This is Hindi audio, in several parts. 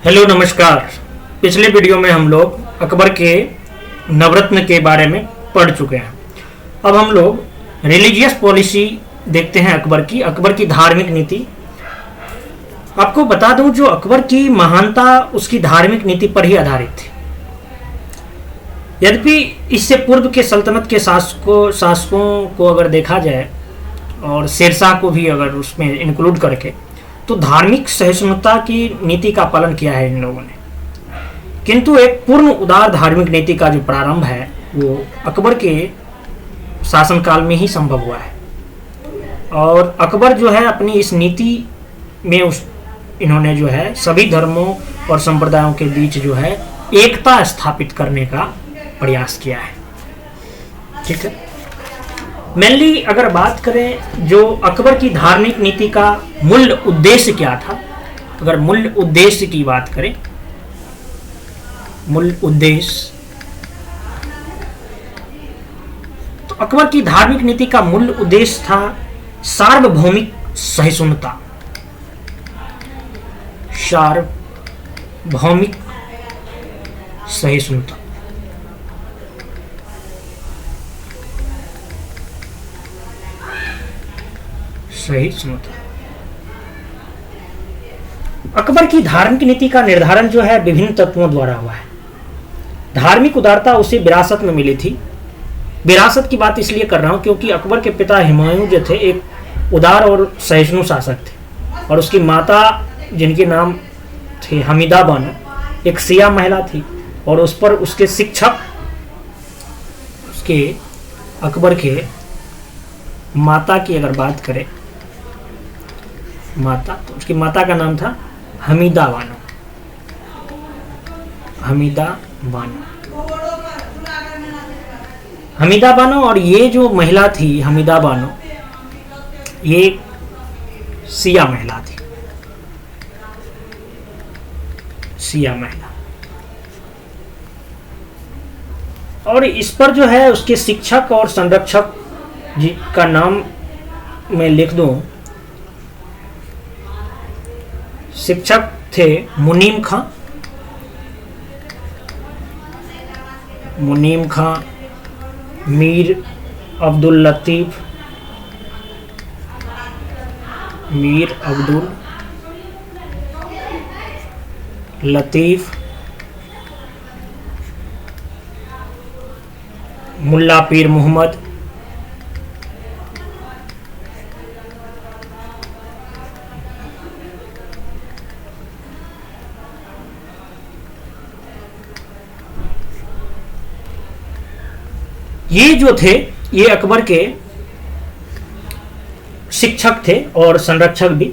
हेलो नमस्कार। पिछले वीडियो में हम लोग अकबर के नवरत्न के बारे में पढ़ चुके हैं। अब हम लोग रिलीजियस पॉलिसी देखते हैं अकबर की धार्मिक नीति। आपको बता दूं, जो अकबर की महानता उसकी धार्मिक नीति पर ही आधारित थी। यद्यपि इससे पूर्व के सल्तनत के शासकों को अगर देखा जाए और शेरशाह को भी अगर उसमें इंक्लूड करके, तो धार्मिक सहिष्णुता की नीति का पालन किया है इन लोगों ने। किंतु एक पूर्ण उदार धार्मिक नीति का जो प्रारंभ है वो अकबर के शासनकाल में ही संभव हुआ है। और अकबर जो है अपनी इस नीति में इन्होंने जो है सभी धर्मों और संप्रदायों के बीच जो है एकता स्थापित करने का प्रयास किया है। ठीक है, मेनली अगर बात करें जो अकबर की धार्मिक नीति का मूल उद्देश्य क्या था, अगर मूल उद्देश्य की बात करें, मूल उद्देश्य, तो अकबर की धार्मिक नीति का मूल उद्देश्य था सार्वभौमिक सहिष्णुता। सार्वभौमिक सहिष्णुता, सहिष्णुता। अकबर की धार्मिक नीति का निर्धारण जो है विभिन्न तत्वों द्वारा हुआ है। धार्मिक उदारता उसे विरासत में मिली थी। विरासत की बात इसलिए कर रहा हूं क्योंकि अकबर के पिता हुमायूं जो थे एक उदार और सहिष्णु शासक थे, और उसकी माता जिनके नाम थे हमीदा बानो, एक सिया महिला थी, और उस पर उसके शिक्षक, उसके अकबर के माता की अगर बात करें, माता, तो उसकी माता का नाम था हमीदा बानो। हमीदा बानो, हमीदा बानो। और ये जो महिला थी हमीदा बानो, ये सिया महिला थी, सिया महिला। और इस पर जो है उसके शिक्षक और संरक्षक जी का नाम मैं लिख दूं। शिक्षक थे मुनीम खां, मुनीम खां, मीर अब्दुल लतीफ, मीर अब्दुल लतीफ, मुल्ला पीर मोहम्मद, ये जो थे ये अकबर के शिक्षक थे और संरक्षक भी।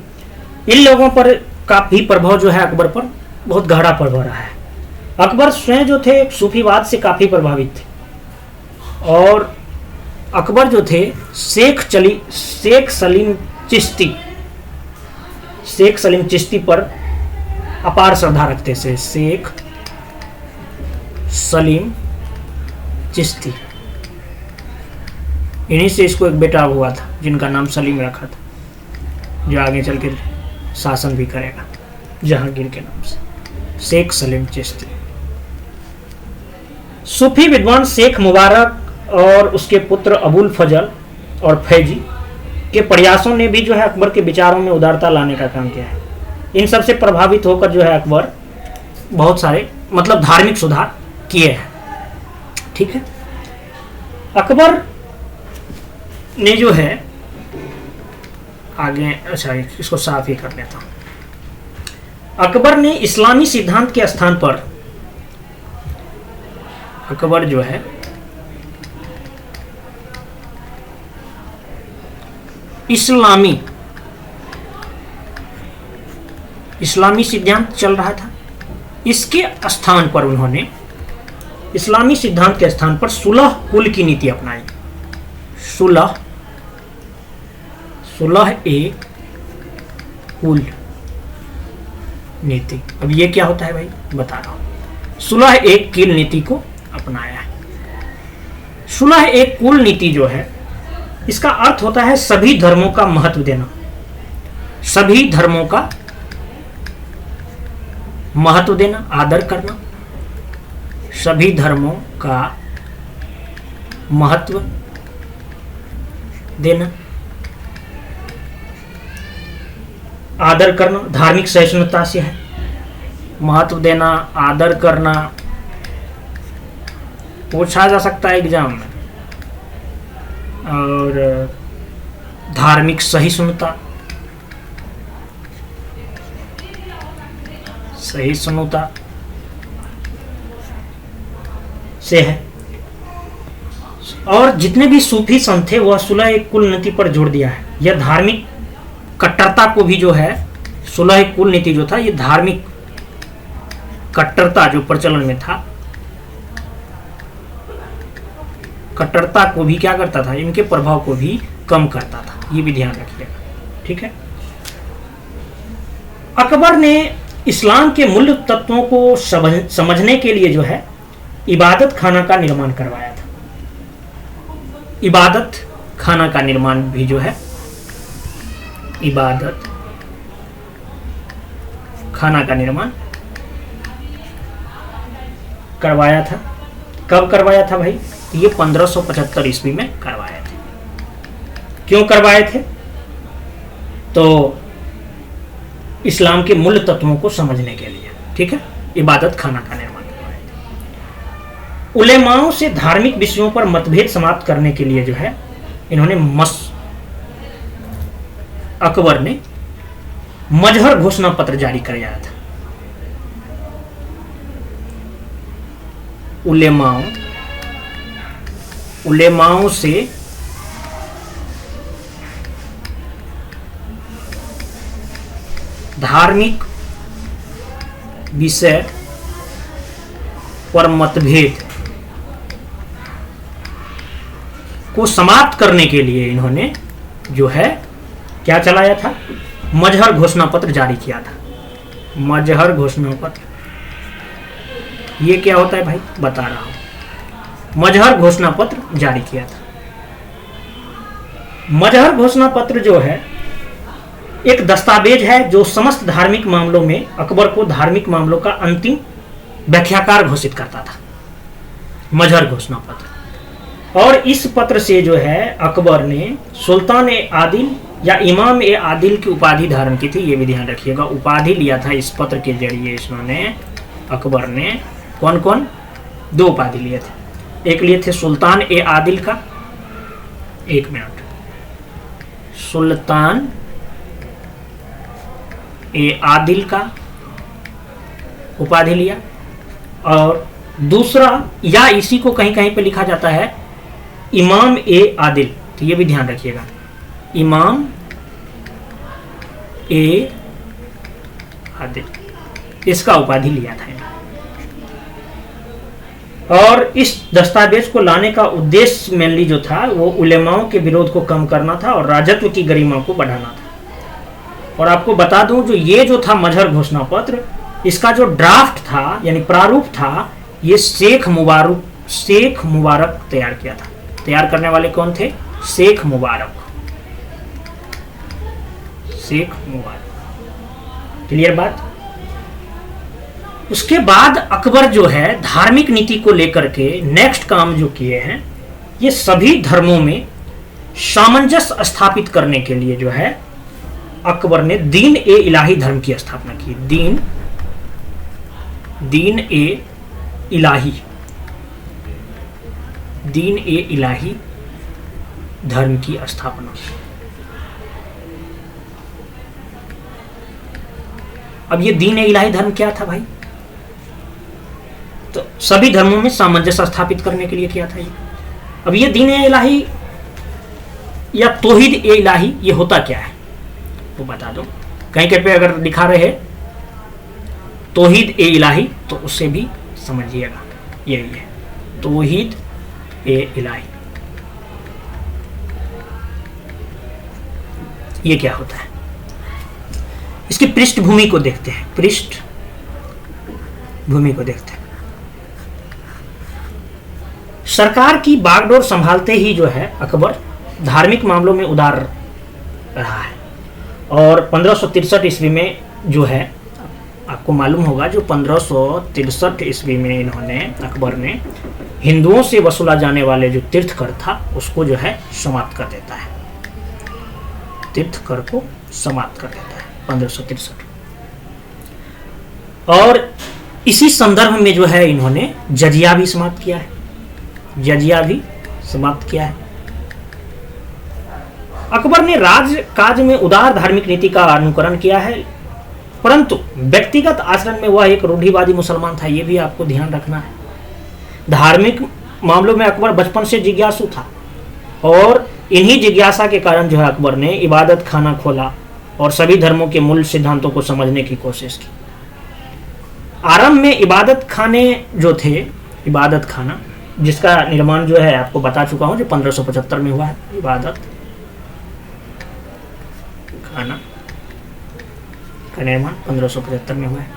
इन लोगों पर काफी प्रभाव जो है अकबर पर बहुत गहरा प्रभाव रहा है। अकबर स्वयं जो थे सूफीवाद से काफी प्रभावित थे, और अकबर जो थे शेख सलीम चिश्ती पर अपार श्रद्धा रखते थे। शेख सलीम चिश्ती, इन्हीं से इसको एक बेटा हुआ था जिनका नाम सलीम रखा था, जो आगे चल के शासन भी करेगा जहांगीर के नाम से। शेख सलीम चिश्ती। सूफी विद्वान शेख मुबारक और उसके पुत्र अबुल फजल और फैजी के प्रयासों ने भी जो है अकबर के विचारों में उदारता लाने का काम किया है। इन सब से प्रभावित होकर जो है अकबर बहुत सारे धार्मिक सुधार किए हैं। ठीक है, अकबर ने जो है आगे, अच्छा इसको साफ ही कर लेता हूं। अकबर ने इस्लामी सिद्धांत के स्थान पर, अकबर जो है इस्लामी सिद्धांत चल रहा था, इसके स्थान पर उन्होंने इस्लामी सिद्धांत के स्थान पर सुलह कुल की नीति अपनाई। सुलह ए कुल नीति। अब ये क्या होता है भाई, बता रहा हूं। सुलह एक कुल नीति को अपनाया है। सुलह एक कुल नीति जो है, इसका अर्थ होता है सभी धर्मों का महत्व देना, सभी धर्मों का महत्व देना, आदर करना, सभी धर्मों का महत्व देना, आदर करना, धार्मिक सहिष्णुता से है, महत्व देना, आदर करना, पूछा जा सकता है एग्जाम में, और धार्मिक सहिष्णुता, सहिष्णुता से है। और जितने भी सूफी संत थे वह सुलह कुल नीति पर जोर दिया है। यह धार्मिक कट्टरता को भी जो है, सुलह कुल नीति जो था, ये धार्मिक कट्टरता जो प्रचलन में था, कट्टरता को भी क्या करता था, इनके प्रभाव को भी कम करता था। ये भी ध्यान रखिएगा, ठीक है। अकबर ने इस्लाम के मूल तत्वों को समझने के लिए जो है इबादत खाना का निर्माण करवाया था। इबादत खाना का निर्माण भी जो है, इबादत खाना का निर्माण करवाया था। कब करवाया था भाई? ये 1575 ईस्वी में करवाए थे। क्यों करवाए थे? तो इस्लाम के मूल तत्वों को समझने के लिए, ठीक है, इबादत खाना का निर्माण करवाए थे। उलेमाओं से धार्मिक विषयों पर मतभेद समाप्त करने के लिए जो है इन्होंने अकबर ने मजहर घोषणा पत्र जारी कराया था। उलेमाओं से धार्मिक विषय पर मतभेद को समाप्त करने के लिए इन्होंने जो है क्या चलाया था? मजहर घोषणा पत्र जारी किया था। मजहर घोषणा पत्र, ये क्या होता है भाई? बता रहा हूं। मजहर घोषणा पत्र जारी किया था। मजहर घोषणा पत्र जो है एक दस्तावेज है जो समस्त धार्मिक मामलों में अकबर को धार्मिक मामलों का अंतिम व्याख्याकार घोषित करता था। मजहर घोषणा पत्र। और इस पत्र से जो है अकबर ने सुल्तान ए आदिल या इमाम ए आदिल की उपाधि धारण की थी। ये भी ध्यान रखिएगा, उपाधि लिया था इस पत्र के जरिए इन्होंने, अकबर ने। कौन कौन? 2 उपाधि लिए थे। एक लिए थे सुल्तान ए आदिल का, 1 मिनट, सुल्तान ए आदिल का उपाधि लिया, और दूसरा या इसी को कहीं कहीं पे लिखा जाता है इमाम ए आदिल, तो ये भी ध्यान रखिएगा, इमाम ए आदिल, इसका उपाधि लिया था। और इस दस्तावेज को लाने का उद्देश्य मेनली जो था वो उलेमाओं के विरोध को कम करना था और राजत्व की गरिमा को बढ़ाना था। और आपको बता दूं, जो ये जो था मजहर घोषणा पत्र, इसका जो ड्राफ्ट था यानी प्रारूप था, ये शेख मुबारक तैयार किया था। तैयार करने वाले कौन थे? शेख मुबारक। क्लियर बात? उसके बाद अकबर जो है धार्मिक नीति को लेकर के नेक्स्ट काम जो किए हैं, ये सभी धर्मों में सामंजस्य स्थापित करने के लिए जो है अकबर ने दीन ए इलाही धर्म की स्थापना की। दीन ए इलाही धर्म की स्थापना। अब ये दीन ए इलाही धर्म क्या था भाई? तो सभी धर्मों में सामंजस्य स्थापित करने के लिए किया था ये। अब ये दीन ए इलाही या तौहीद ए इलाही, ये होता क्या है वो बता दो। कहीं कहीं पे अगर लिखा रहे तौहीद ए इलाही तो उससे भी समझिएगा, यही है तौहीद ए इलाही। ये क्या होता है? इसकी पृष्ठभूमि को देखते हैं। सरकार की बागडोर संभालते ही जो है अकबर धार्मिक मामलों में उदार रहा है। और 1563 ईस्वी में जो है आपको मालूम होगा जो 1563 ईस्वी में इन्होंने, अकबर ने, हिंदुओं से वसूला जाने वाले जो तीर्थ कर था उसको जो है समाप्त कर देता है, तीर्थ कर को समाप्त कर देता है 1563। और इसी संदर्भ में जो है इन्होंने जजिया भी समाप्त किया है, जजिया भी समाप्त किया है। अकबर ने राज काज में उदार धार्मिक नीति का अनुकरण किया है, परंतु व्यक्तिगत आचरण में वह एक रूढ़िवादी मुसलमान था, यह भी आपको ध्यान रखना है। धार्मिक मामलों में अकबर बचपन से जिज्ञासु था और इन्हीं जिज्ञासा के कारण जो है अकबर ने इबादत खाना खोला और सभी धर्मों के मूल सिद्धांतों को समझने की कोशिश की। आरंभ में इबादत खाने जो थे, इबादत खाना जिसका निर्माण जो है आपको बता चुका हूं, जो 1575 में हुआ है, इबादत खाना का निर्माण 1575 में हुआ है।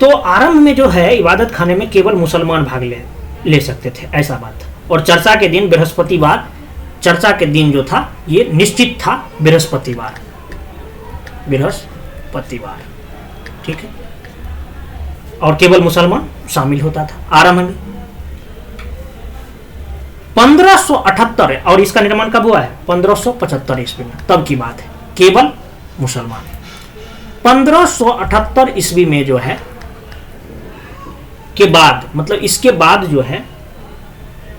तो आरंभ में जो है इबादत खाने में केवल मुसलमान भाग ले सकते थे, ऐसा बात। और चर्चा के दिन बृहस्पतिवार, चर्चा के दिन जो था ये निश्चित था, बृहस्पतिवार, बृहस्पतिवार, ठीक है। और केवल मुसलमान शामिल होता था आरंभ में। 1578 और इसका निर्माण कब हुआ है? 1575 ईस्वी में, तब की बात है, केवल मुसलमान। 1578 ईस्वी में जो है के बाद, मतलब इसके बाद जो है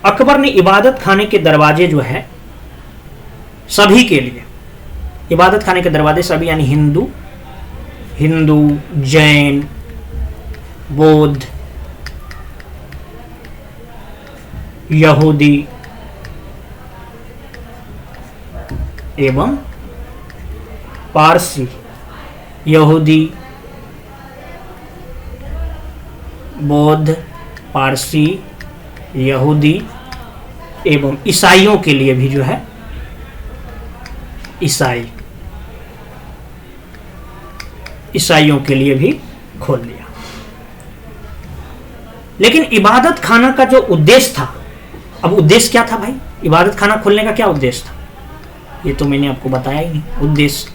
अकबर ने इबादत खाने के दरवाजे जो है सभी के लिए, इबादत खाने के दरवाजे सभी यानी हिंदू, जैन, बौद्ध, यहूदी एवं पारसी, यहूदी, बौद्ध, पारसी, यहूदी एवं ईसाइयों के लिए भी जो है, ईसाइयों के लिए भी खोल लिया। लेकिन इबादत खाना का जो उद्देश्य था, अब उद्देश्य क्या था भाई? इबादत खाना खोलने का क्या उद्देश्य था? ये तो मैंने आपको बताया ही नहीं। उद्देश्य,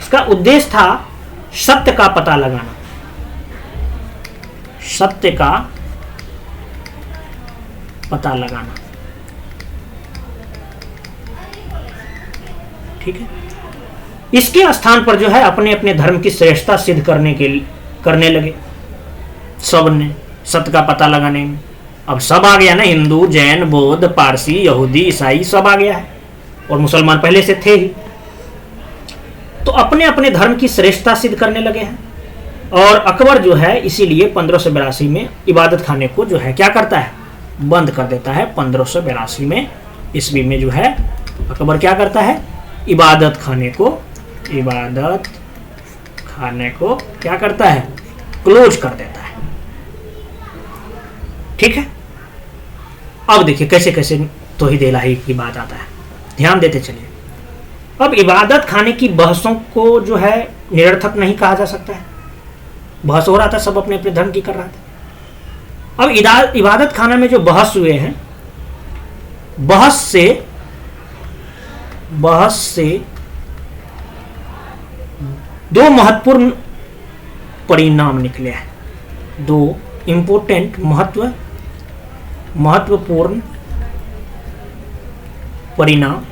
इसका उद्देश्य था सत्य का पता लगाना, सत्य का पता लगाना, ठीक है। इसके स्थान पर जो है अपने अपने धर्म की श्रेष्ठता सिद्ध करने लगे सब ने, सत्य का पता लगाने में। अब सब आ गया ना, हिंदू, जैन, बौद्ध, पारसी, यहूदी, ईसाई सब आ गया है, और मुसलमान पहले से थे ही। तो अपने अपने धर्म की श्रेष्ठता सिद्ध करने लगे हैं। और अकबर जो है इसीलिए 1582 में इबादत खाने को जो है क्या करता है? बंद कर देता है। 1582 में ईस्वी में जो है अकबर क्या करता है? इबादत खाने को क्या करता है? क्लोज कर देता है, ठीक है। अब देखिए कैसे कैसे तौहीद इलाही की बात आता है, ध्यान देते चलिए। अब इबादत खाने की बहसों को जो है निरर्थक नहीं कहा जा सकता है। बहस हो रहा था, सब अपने अपने धर्म की कर रहा था। अब इबादत खाना में जो बहस हुए हैं, बहस से दो महत्वपूर्ण परिणाम निकले हैं। दो इंपोर्टेंट महत्वपूर्ण परिणाम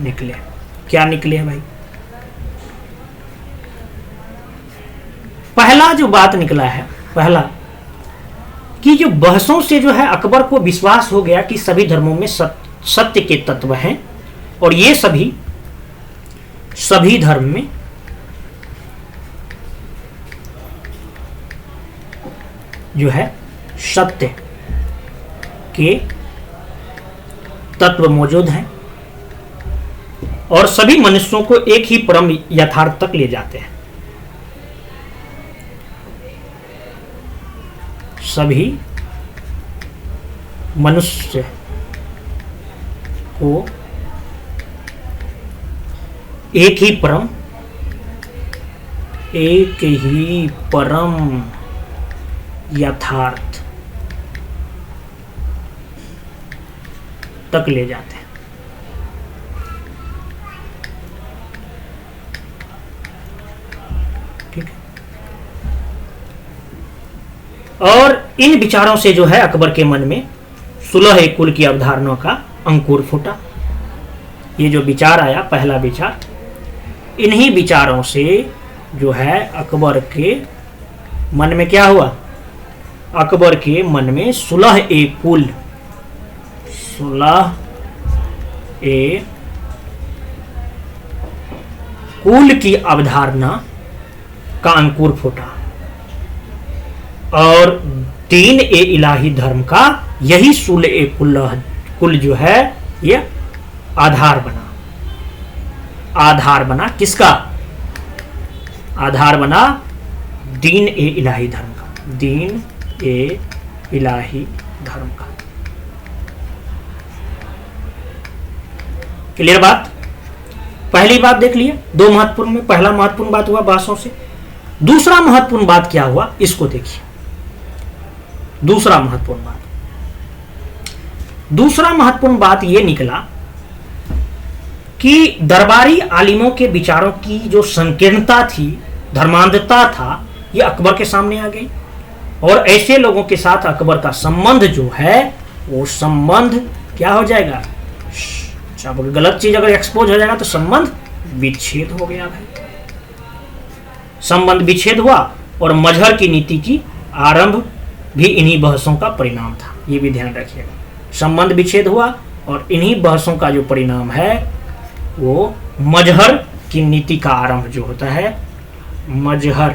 निकले। क्या निकले हैं भाई? पहला जो बात निकला है, पहला कि जो बहसों से जो है अकबर को विश्वास हो गया कि सभी धर्मों में सत्य के तत्व हैं और ये सभी धर्म में जो है सत्य के तत्व मौजूद हैं और सभी मनुष्यों को एक ही परम यथार्थ तक ले जाते हैं। सभी मनुष्य को एक ही परम यथार्थ तक ले जाते हैं। ठीक है। और इन विचारों से जो है अकबर के मन में सुलह कुल की अवधारणा का अंकुर फूटा। ये जो विचार आया, पहला विचार, इन्हीं विचारों से जो है अकबर के मन में क्या हुआ? अकबर के मन में सुलह कुल की अवधारणा का अंकुर फूटा और दीन इलाही धर्म का यही कुल जो है ये आधार बना। आधार बना किसका? आधार बना दीन इलाही धर्म का, दीन इलाही धर्म का। क्लियर बात? पहली बात देख लिए, दो महत्वपूर्ण में पहला महत्वपूर्ण बात हुआ भाषाओं से। दूसरा महत्वपूर्ण बात क्या हुआ, इसको देखिए। दूसरा महत्वपूर्ण बात यह निकला कि दरबारी आलिमों के विचारों की जो संकीर्णता थी, धर्मांधता था, यह अकबर के सामने आ गई। और ऐसे लोगों के साथ अकबर का संबंध जो है वो संबंध क्या हो जाएगा? जब गलत चीज अगर एक्सपोज हो जाएगा तो संबंध विच्छेद हो गया भाई। संबंध विच्छेद हुआ और मजहर की नीति की आरंभ भी इन्हीं बहसों का परिणाम था। ये भी ध्यान रखिएगा, संबंध विच्छेद हुआ और इन्हीं बहसों का जो परिणाम है वो मजहर की नीति का आरंभ जो होता है, मजहर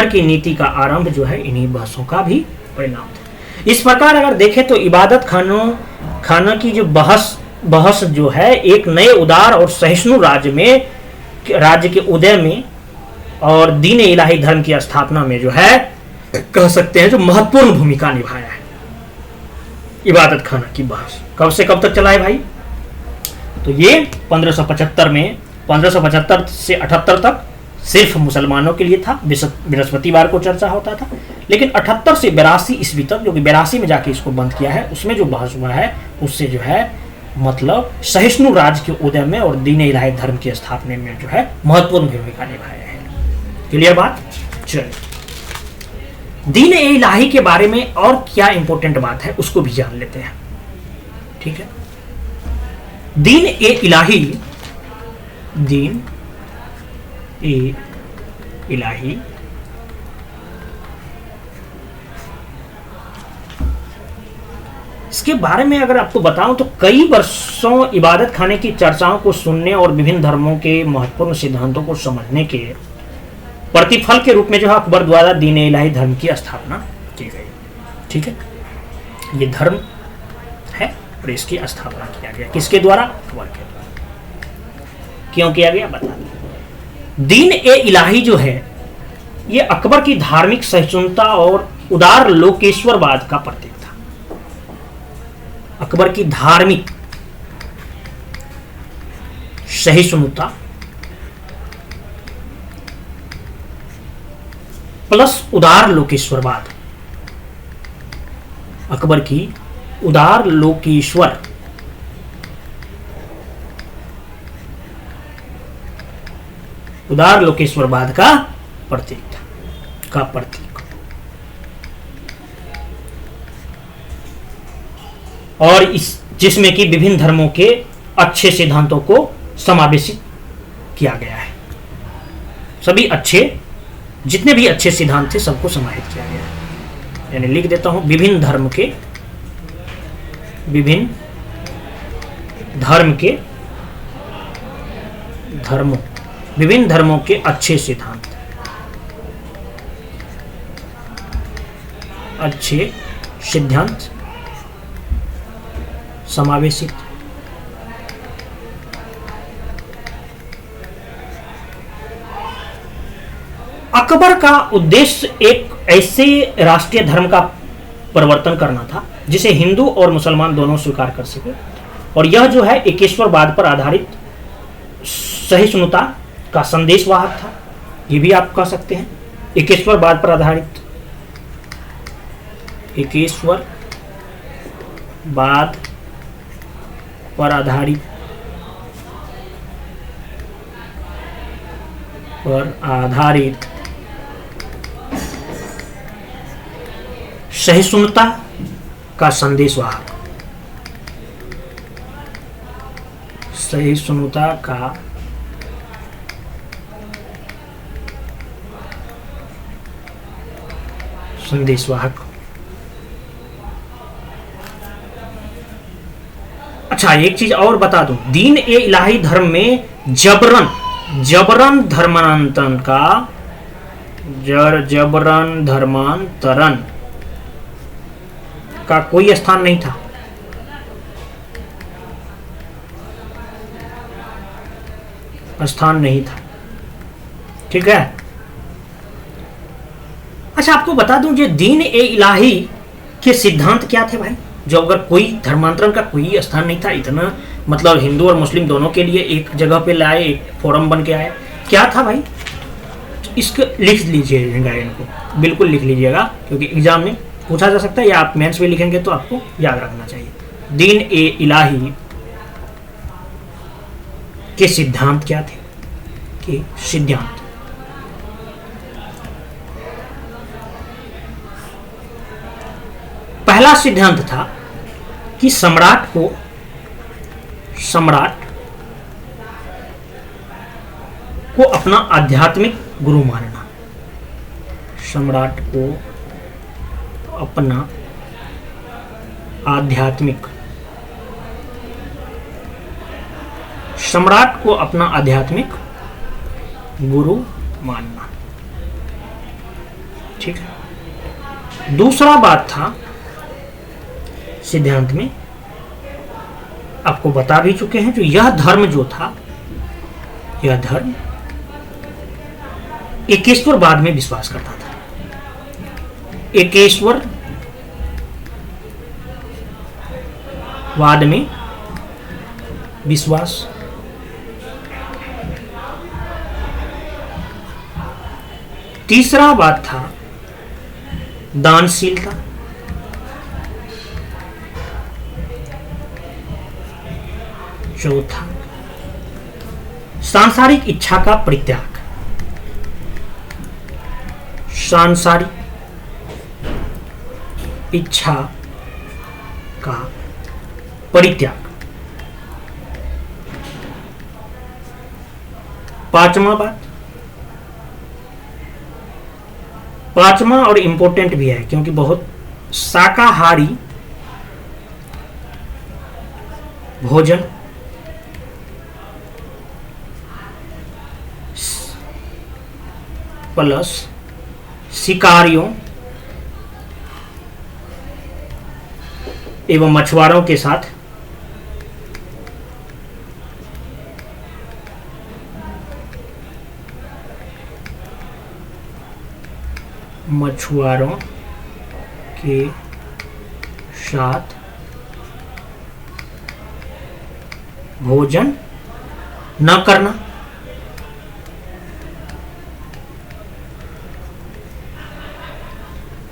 की नीति का आरंभ जो है इन्हीं बहसों का भी परिणाम था। इस प्रकार अगर देखें तो इबादत खानों की जो बहस जो है एक नए उदार और सहिष्णु राज्य के उदय में और दीन इलाही धर्म की स्थापना में जो है कह सकते हैं जो महत्वपूर्ण भूमिका निभाया है। इबादत खाना की बहस कब से कब तक चला है भाई? तो ये 1575 से 78 तक सिर्फ मुसलमानों के लिए था, बृहस्पतिवार को चर्चा होता था। लेकिन 78 से 82 ईस्वी तक, जो कि 82 में जाके इसको बंद किया है, उसमें जो बहस हुआ है उससे जो है मतलब सहिष्णु राज्य के उदय में और दीन इलाही धर्म की स्थापना में जो है महत्वपूर्ण भूमिका निभाया है। क्लियर बात? चलिए, दीन इलाही के बारे में और क्या इंपॉर्टेंट बात है उसको भी जान लेते हैं। ठीक है, दीन इलाही इसके बारे में अगर आपको बताऊं तो कई वर्षों इबादत खाने की चर्चाओं को सुनने और विभिन्न धर्मों के महत्वपूर्ण सिद्धांतों को समझने के प्रतिफल के रूप में जो है अकबर द्वारा दीन इलाही धर्म की स्थापना की गई। ठीक है, ये धर्म है और इसकी स्थापना किया गया किसके द्वारा? अकबर के द्वारा। क्यों किया गया बता दें। दीन इलाही जो है ये अकबर की धार्मिक सहिष्णुता और उदार लोकेश्वरवाद का प्रतीक था। अकबर की धार्मिक सहिष्णुता प्लस उदार लोकेश्वरवाद, अकबर की उदार लोकेश्वरवाद का प्रतीक था, और इस जिसमें कि विभिन्न धर्मों के अच्छे सिद्धांतों को समावेशित किया गया है। सभी अच्छे, जितने भी अच्छे सिद्धांत थे सबको समाहित किया गया है। यानी लिख देता हूं, विभिन्न धर्मों के अच्छे सिद्धांत समावेशित। अकबर का उद्देश्य एक ऐसे राष्ट्रीय धर्म का परिवर्तन करना था जिसे हिंदू और मुसलमान दोनों स्वीकार कर सके, और यह जो है एकेश्वरवाद पर आधारित सहिष्णुता का संदेशवाहक था। ये भी आप कह सकते हैं, एकेश्वरवाद पर आधारित, पर आधारित सहिष्णुता का संदेशवाहक, सहिष्णुता का संदेशवाहक। अच्छा, एक चीज और बता दूं, दीन ए इलाही धर्म में जबरन धर्मांतरण का जबरन धर्मांतरण का कोई स्थान नहीं था। स्थान नहीं था, ठीक है। अच्छा, आपको बता दूं, जो दीन ए इलाही के सिद्धांत क्या थे भाई? जो अगर कोई धर्मांतरण का कोई स्थान नहीं था, इतना मतलब हिंदू और मुस्लिम दोनों के लिए एक जगह पे लाए, एक फोरम बन के आए, क्या था भाई? इसको लिख लीजिएगा, इनको बिल्कुल लिख लीजिएगा, क्योंकि एग्जाम में पूछा जा सकता है, या आप मेंस में लिखेंगे तो आपको याद रखना चाहिए। दीन ए इलाही के सिद्धांत क्या थे? के सिद्धांत, पहला सिद्धांत था कि सम्राट को अपना आध्यात्मिक गुरु मानना, सम्राट को अपना आध्यात्मिक गुरु मानना, ठीक है। दूसरा बात था सिद्धांत में, आपको बता भी चुके हैं, जो यह धर्म जो था, यह धर्म एकेश्वरवाद में विश्वास करता था। एकेश्वरवाद में विश्वास, तीसरा बात था दानशीलता, चौथा सांसारिक इच्छा का परित्याग, सांसारिक इच्छा का परित्याग, पांचवा और इंपॉर्टेंट भी है, क्योंकि बहुत शाकाहारी भोजन प्लस शिकारियों एवं मछुआरों के साथ भोजन न करना,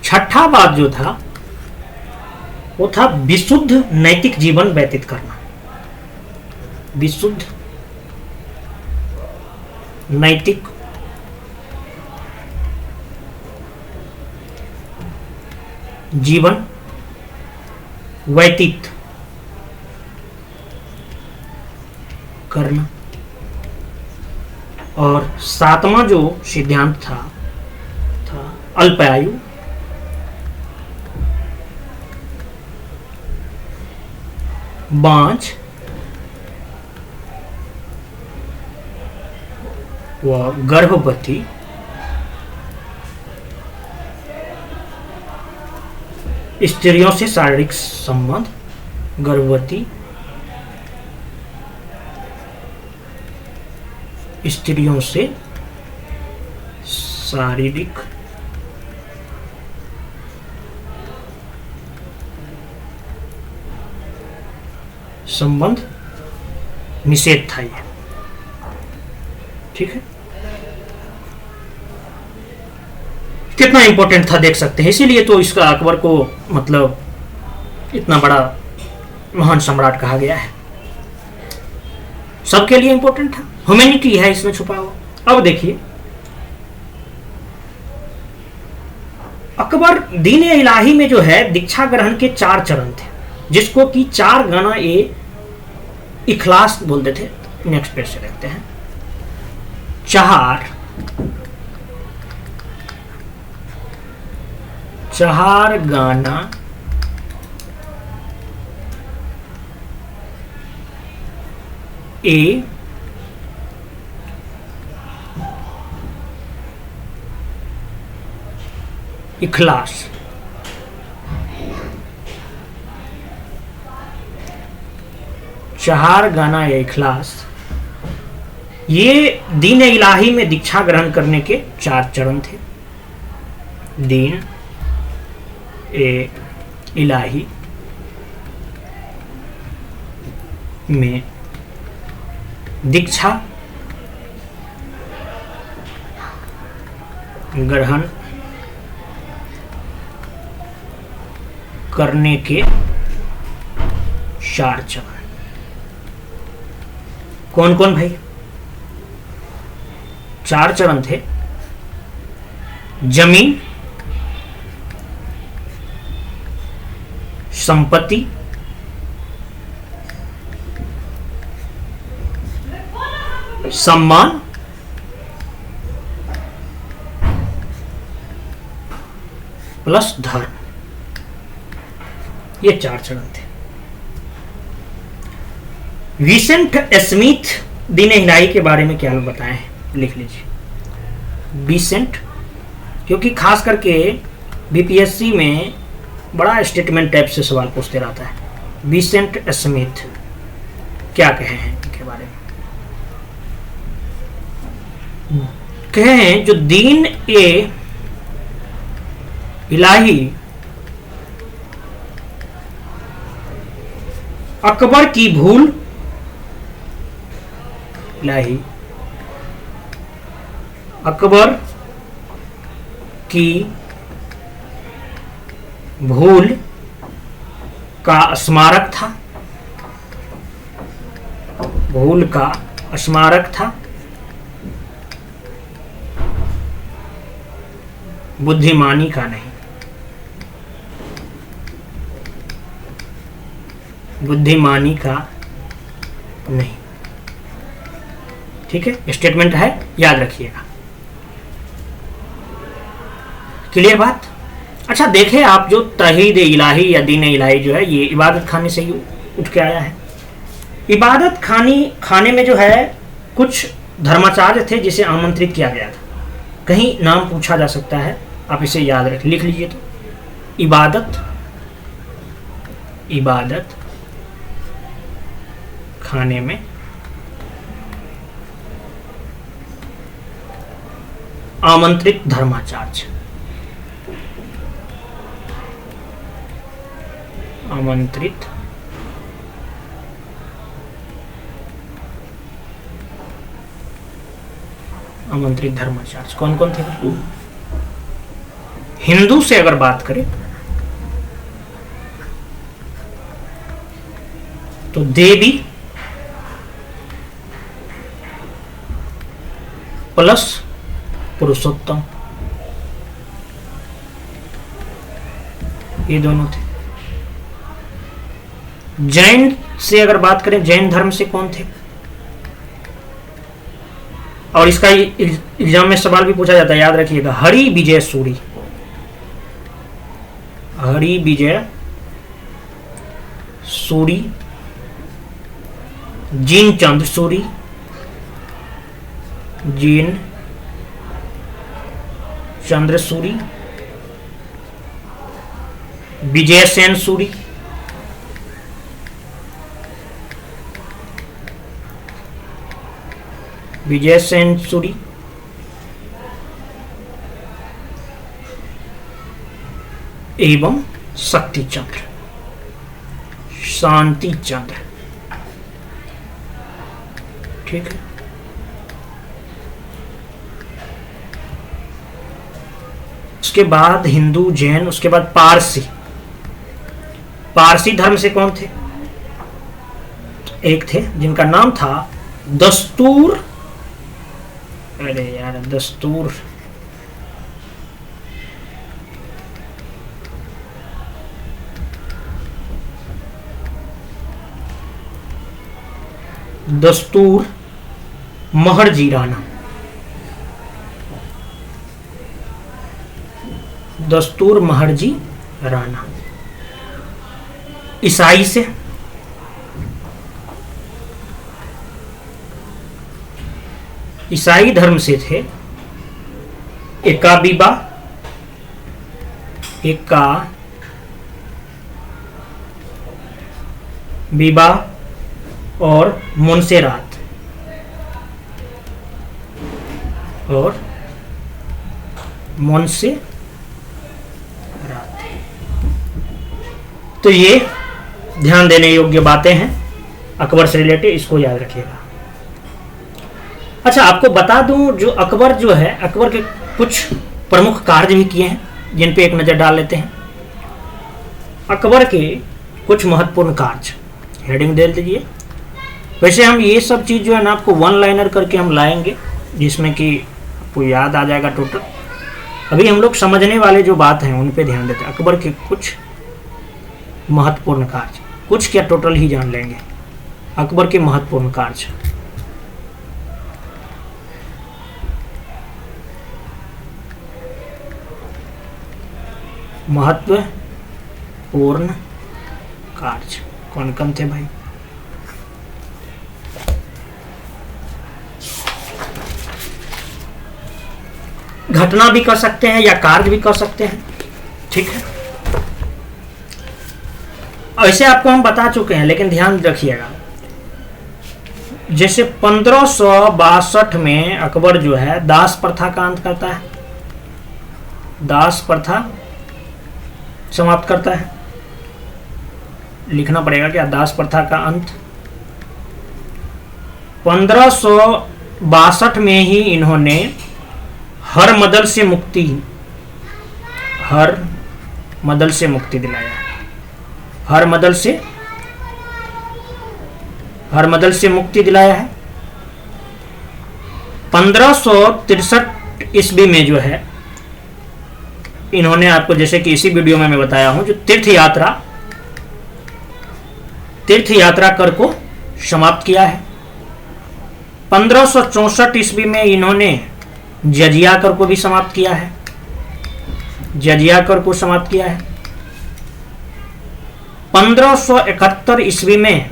छठा बात जो था वो था विशुद्ध नैतिक जीवन व्यतीत करना, विशुद्ध नैतिक जीवन व्यतीत करना। और सातवां जो सिद्धांत था अल्पायु, बांझ व गर्भवती स्त्रियों से शारीरिक संबंध, गर्भवती स्त्रियों से शारीरिक संबंध निषेध था ये, ठीक है। कितना इंपॉर्टेंट था देख सकते हैं, इसीलिए तो इसका अकबर को मतलब इतना बड़ा महान सम्राट कहा गया है, सबके लिए इंपॉर्टेंट था, ह्यूमैनिटी है इसमें छुपा हुआ। अब देखिए अकबर दीन इलाही में जो है दीक्षा ग्रहण के 4 चरण थे, जिसको कि 4 गाना ए इखलास बोलते थे। नेक्स्ट पेज से देखते हैं। 4 गाना ए इखलास। चार गाना या इखलास, ये दीन इलाही में दीक्षा ग्रहण करने के 4 चरण थे। दीन ए इलाही में दीक्षा ग्रहण करने के 4 चरण कौन कौन भाई? 4 चरण थे। जमीन, संपत्ति, सम्मान, प्लस धर्म, ये 4 चरण थे। विसेंट स्मिथ दीन इलाही के बारे में क्या बताए हैं, लिख लीजिए। विसेंट, क्योंकि खास करके बीपीएससी में बड़ा स्टेटमेंट टाइप से सवाल पूछते रहता है। विसेंट स्मिथ क्या कहे हैं इनके बारे में? कहे हैं जो दीन ए इलाही अकबर की भूल, इलाही अकबर की भूल का स्मारक था, भूल का स्मारक था, बुद्धिमानी का नहीं, बुद्धिमानी का नहीं। ठीक है, स्टेटमेंट है, याद रखिएगा। क्लियर बात? अच्छा देखें आप, जो तौहीद इलाही या दीन इलाही जो है ये इबादत खाने से ही उठ के आया है। इबादत खाने में जो है कुछ धर्माचार्य थे जिसे आमंत्रित किया गया था। कहीं नाम पूछा जा सकता है, आप इसे याद रख लिख लीजिए। तो इबादत खाने में आमंत्रित धर्माचार्य, आमंत्रित धर्माचार्य कौन कौन थे? हिंदू से अगर बात करें तो देवी प्लस पुरुषोत्तम, ये दोनों थे। जैन से अगर बात करें, जैन धर्म से कौन थे? और इसका एग्जाम में सवाल भी पूछा जाता है, याद रखिएगा। हरि विजय सूरी, हरि विजय सूरी, जीन चंद्र सूरी, जीन चंद्र सूरी, विजय सेन सूरी, विजय सेन सूरी, एवं शक्ति चंद्र, शांति चंद्र। ठीक है, उसके बाद हिंदू, जैन, उसके बाद पारसी। पारसी धर्म से कौन थे? एक थे जिनका नाम था दस्तूर, अरे यार दस्तूर, दस्तूर महरजी राणा। दस्तूर महरजी राणा ईसाई से ईसाई धर्म से थे। एकाबीबा और मुनसेरात तो ये ध्यान देने योग्य बातें हैं अकबर से रिलेटेड, इसको याद रखिएगा। अच्छा, आपको बता दूं, जो अकबर जो है, अकबर के कुछ प्रमुख कार्य भी किए हैं जिन पे एक नज़र डाल लेते हैं। अकबर के कुछ महत्वपूर्ण कार्य, हेडिंग दे दीजिए। वैसे हम ये सब चीज़ जो है ना आपको वन लाइनर करके हम लाएंगे, जिसमें कि आपको याद आ जाएगा टोटल। अभी हम लोग समझने वाले जो बात हैं उन पे ध्यान देते हैं। अकबर के कुछ महत्वपूर्ण कार्य, कुछ क्या टोटल ही जान लेंगे। अकबर के महत्वपूर्ण कार्य, महत्वपूर्ण कार्य कौन कौन थे भाई? घटना भी कर सकते हैं या कार्य भी कर सकते हैं, ठीक है। ऐसे आपको हम बता चुके हैं, लेकिन ध्यान रखिएगा। जैसे 1562 में अकबर जो है दास प्रथा का अंत करता है, दास प्रथा समाप्त करता है। लिखना पड़ेगा क्या, दास प्रथा का अंत। 1562 में ही इन्होंने हर मदल से मुक्ति दिलाया। हर मदल से मुक्ति दिलाया है। 1563 ईस्वी में जो है इन्होंने, आपको जैसे कि इसी वीडियो में मैं बताया हूं, जो तीर्थ यात्रा कर को समाप्त किया है। 1564 ईस्वी में इन्होंने जजिया कर को भी समाप्त किया है। 1571 ईस्वी में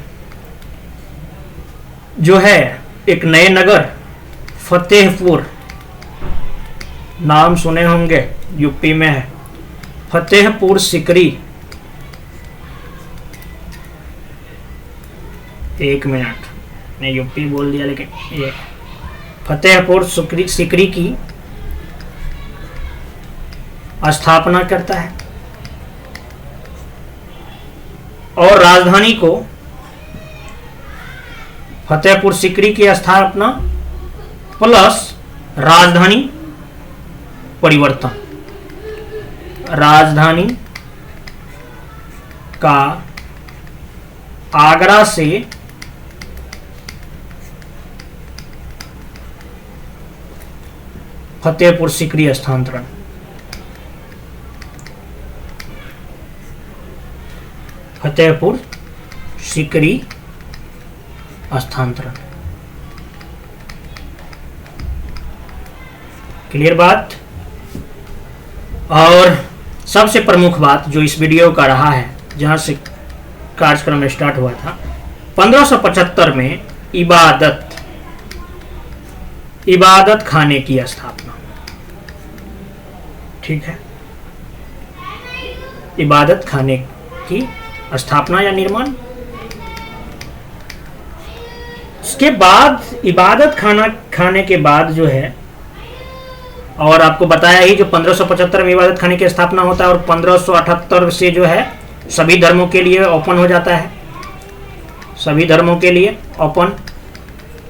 जो है एक नए नगर फतेहपुर, नाम सुने होंगे, यूपी में है, फतेहपुर सीकरी। एक मिनट, मैं यूपी बोल दिया, लेकिन ये फतेहपुर सीकरी की स्थापना करता है और राजधानी को, फतेहपुर सीकरी की स्थापना प्लस राजधानी परिवर्तन, राजधानी का आगरा से फतेहपुर सीकरी स्थानांतरण। फतेहपुर सीकरी स्थानांतरण। क्लियर बात। और सबसे प्रमुख बात जो इस वीडियो का रहा है, जहां से कार्यक्रम स्टार्ट हुआ था, 1575 में इबादत खाने की स्थापना। ठीक है, इबादत खाने की स्थापना या निर्माण। इसके बाद इबादत खाने के बाद जो है, और आपको बताया ही, जो 1575 में इबादत खाने की स्थापना होता है और 1578 से जो है सभी धर्मों के लिए ओपन हो जाता है, सभी धर्मों के लिए ओपन।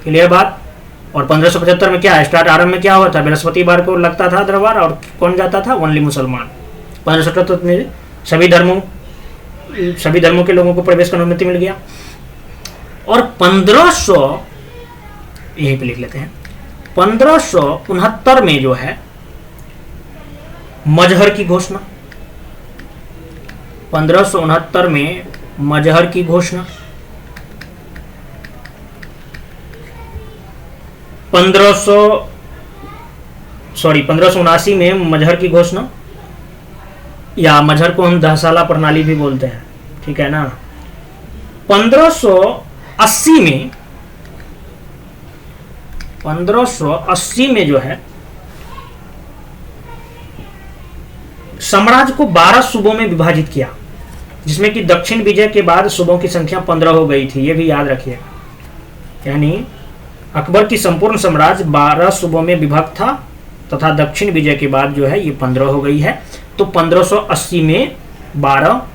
क्लियर बात। और 1575 में क्या है, स्टार्ट आरंभ में क्या हुआ था, बृहस्पतिवार को लगता था दरबार, और कौन जाता था, ओनली मुसलमान। 1577 में सभी धर्मों के लोगों को प्रवेश का अनुमति मिल गया। और 1500, यहीं पे लिख लेते हैं, 1569 में जो है मजहर की घोषणा, 1569 में मजहर की घोषणा। 1579 में मजहर की घोषणा, या मजहर को हम दहसाला प्रणाली भी बोलते हैं, ठीक है ना। 1580 में जो है साम्राज्य को 12 सूबों में विभाजित किया, जिसमें कि दक्षिण विजय के बाद सूबों की संख्या 15 हो गई थी, ये भी याद रखिएगा। यानी अकबर की संपूर्ण साम्राज्य 12 सूबों में विभक्त था, तथा दक्षिण विजय के बाद जो है ये 15 हो गई है। तो 1580 में 12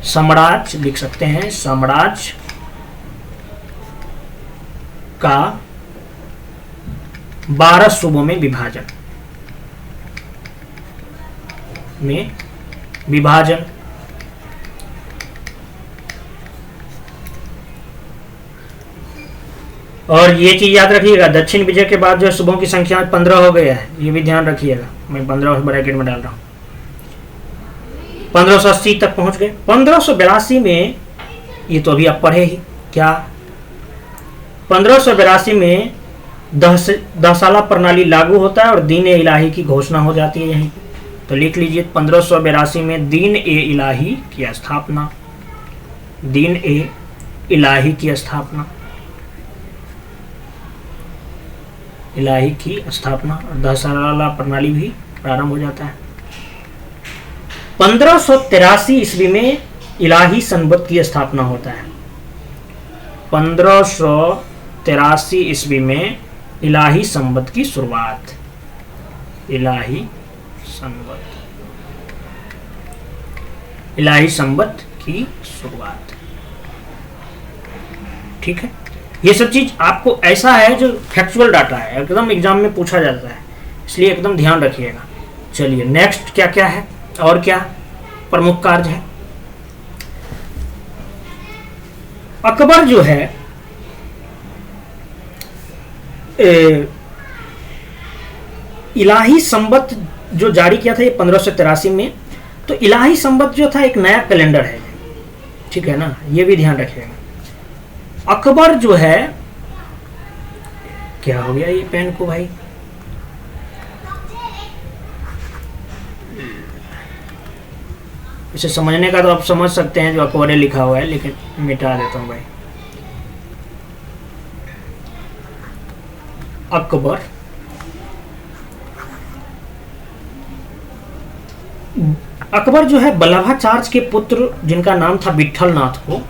साम्राज्य, लिख सकते हैं साम्राज्य का 12 सूबों में विभाजन और ये चीज याद रखिएगा, दक्षिण विजय के बाद जो सूबों की संख्या 15 हो गया है, ये भी ध्यान रखिएगा। मैं 15 ब्रैकेट में डाल रहा हूं। 1580 तक पहुंच गए। 1582 में, ये तो अभी आप पढ़े ही क्या, 1582 में दहसाला प्रणाली लागू होता है और दीन ए इलाही की घोषणा हो जाती है यहीं। तो लिख लीजिए 1582 में दीन ए इलाही की स्थापना, दीन ए इलाही की स्थापना, इलाही की स्थापना, और दहसाला प्रणाली भी प्रारंभ हो जाता है। 1583 ईस्वी में इलाही संवत की स्थापना होता है। 1583 ईस्वी में इलाही संवत की शुरुआत, इलाही संवत की शुरुआत, ठीक है। ये सब चीज आपको ऐसा है जो फैक्चुअल डाटा है, एकदम एग्जाम में पूछा जाता है, इसलिए एकदम ध्यान रखिएगा। चलिए नेक्स्ट क्या क्या है और क्या प्रमुख कार्य है। अकबर जो है इलाही संवत जो जारी किया था ये 1583 में। तो इलाही संवत जो था एक नया कैलेंडर है, ठीक है ना, ये भी ध्यान रखिएगा। अकबर जो है, क्या हो गया ये पेन को भाई, इसे समझने का तो आप समझ सकते हैं जो अकबर लिखा हुआ है, लेकिन मिटा देता हूं भाई। अकबर जो है बल्लभाचार्य के पुत्र जिनका नाम था विट्ठल नाथ को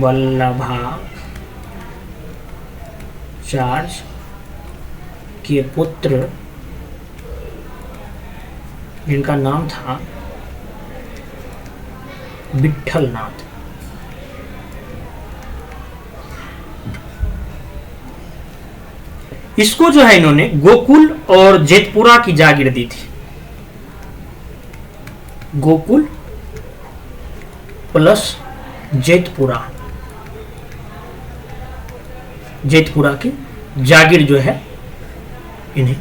वल्लभाचार्य के पुत्र जिनका नाम था विट्ठल नाथ, इसको जो है इन्होंने गोकुल और जेतपुरा की जागीर दी थी। गोकुल प्लस जेतपुरा की जागीर जो है इन्हें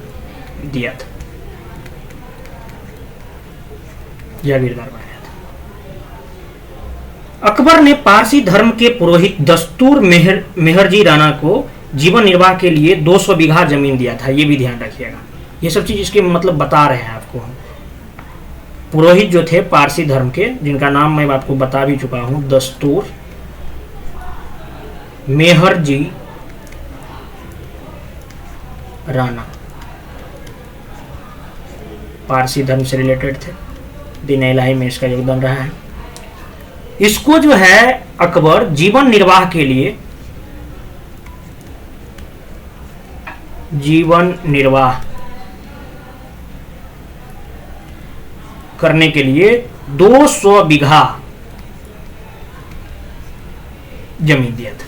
दिया था, जागीरदार बनाया था। अकबर ने पारसी धर्म के पुरोहित दस्तूर मेहरजी राणा को जीवन निर्वाह के लिए 200 बीघा जमीन दिया था, ये भी ध्यान रखिएगा। ये सब चीज इसके मतलब बता रहे हैं आपको हम। पुरोहित जो थे पारसी धर्म के, जिनका नाम मैं आपको बता भी चुका हूं, दस्तूर मेहरजी राणा, पारसी धर्म से रिलेटेड थे, दीन इलाही में इसका योगदान रहा है। इसको जो है अकबर जीवन निर्वाह के लिए, जीवन निर्वाह करने के लिए 200 बीघा जमीन दिया था।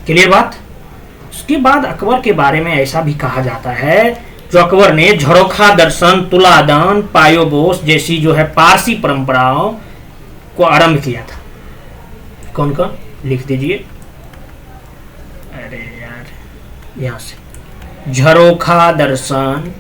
क्लियर बात। उसके बाद अकबर के बारे में ऐसा भी कहा जाता है जो अकबर ने झरोखा दर्शन, तुलादान, पायोबोस जैसी जो है पारसी परंपराओं को आरंभ किया था। कौन कौन लिख दीजिए, अरे यार यहां से, झरोखा दर्शन,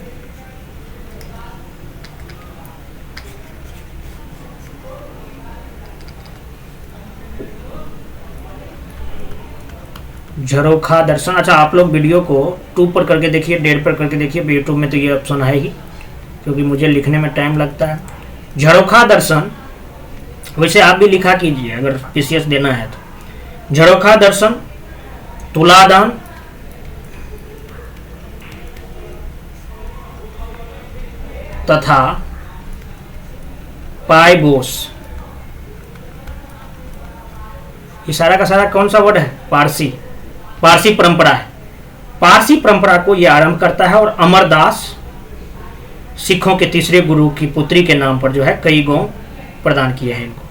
झरोखा दर्शन। अच्छा, आप लोग वीडियो को 2 पर करके देखिए, 1.5 पर करके देखिए। यूट्यूब में तो ये ऑप्शन है ही, क्योंकि मुझे लिखने में टाइम लगता है। झरोखा दर्शन, वैसे आप भी लिखा कीजिए अगर पीसीएस देना है तो। झरोखा दर्शन, तुलादान, तथा पायबोस। ये सारा का सारा कौन सा वर्ड है? पारसी परंपरा है। पारसी परंपरा को यह आरंभ करता है और अमरदास सिखों के तीसरे गुरु की पुत्री के नाम पर जो है कई गांव प्रदान किए हैं इनको,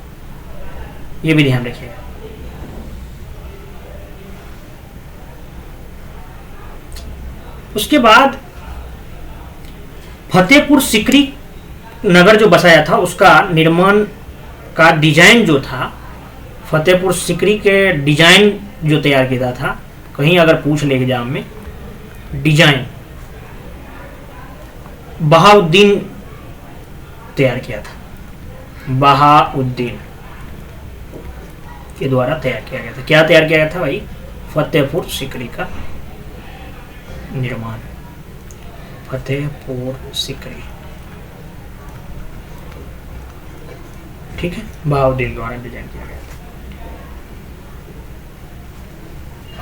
ये भी ध्यान रखिएगा। उसके बाद फतेहपुर सिकरी नगर जो बसाया था उसका निर्माण का डिजाइन जो था, फतेहपुर सिकरी के डिजाइन जो तैयार किया था, कहीं अगर पूछ ले एग्जाम में, डिजाइन बहाउद्दीन तैयार किया था। बहाउद्दीन के द्वारा तैयार किया गया था। क्या तैयार किया गया था भाई? फतेहपुर सिकरी का निर्माण। फतेहपुर सिकरी, ठीक है, बहाउद्दीन द्वारा डिजाइन किया गया था।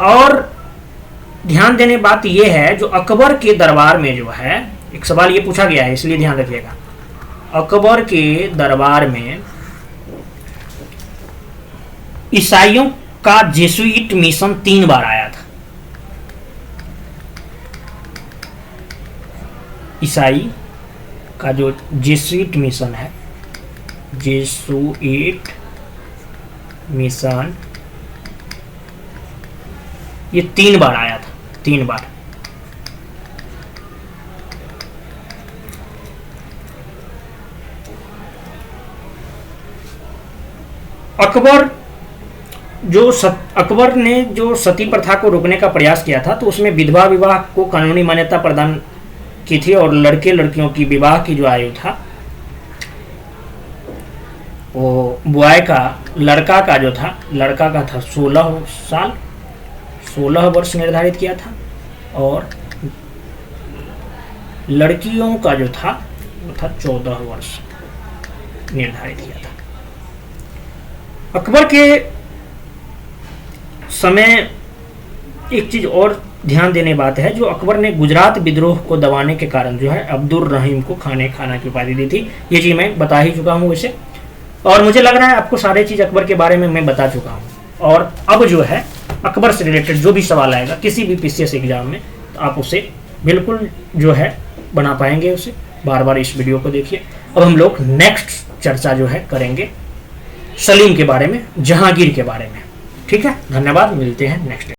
और ध्यान देने बात यह है, जो अकबर के दरबार में जो है, एक सवाल ये पूछा गया है इसलिए ध्यान रखिएगा। अकबर के दरबार में ईसाइयों का जेसुइट मिशन 3 बार आया था। ईसाई का जो जेसुइट मिशन है, जेसुइट मिशन, ये 3 बार आया था, 3 बार। अकबर ने जो सती प्रथा को रोकने का प्रयास किया था, तो उसमें विधवा विवाह को कानूनी मान्यता प्रदान की थी और लड़के लड़कियों की विवाह की जो आयु था, वो बॉय का, लड़का का जो था, लड़का का था 16 साल, 16 वर्ष निर्धारित किया था, और लड़कियों का जो था वो था 14 वर्ष निर्धारित किया था। अकबर के समय एक चीज और ध्यान देने बात है, जो अकबर ने गुजरात विद्रोह को दबाने के कारण जो है अब्दुल रहीम को खाना की उपाधि दी थी। ये चीज मैं बता ही चुका हूँ वैसे, और मुझे लग रहा है आपको सारे चीज अकबर के बारे में मैं बता चुका हूँ। और अब जो है अकबर से रिलेटेड जो भी सवाल आएगा किसी भी पीसीएस एग्जाम में, तो आप उसे बिल्कुल जो है बना पाएंगे उसे। बार बार इस वीडियो को देखिए। अब हम लोग नेक्स्ट चर्चा जो है करेंगे सलीम के बारे में, जहांगीर के बारे में। ठीक है, धन्यवाद, मिलते हैं नेक्स्ट।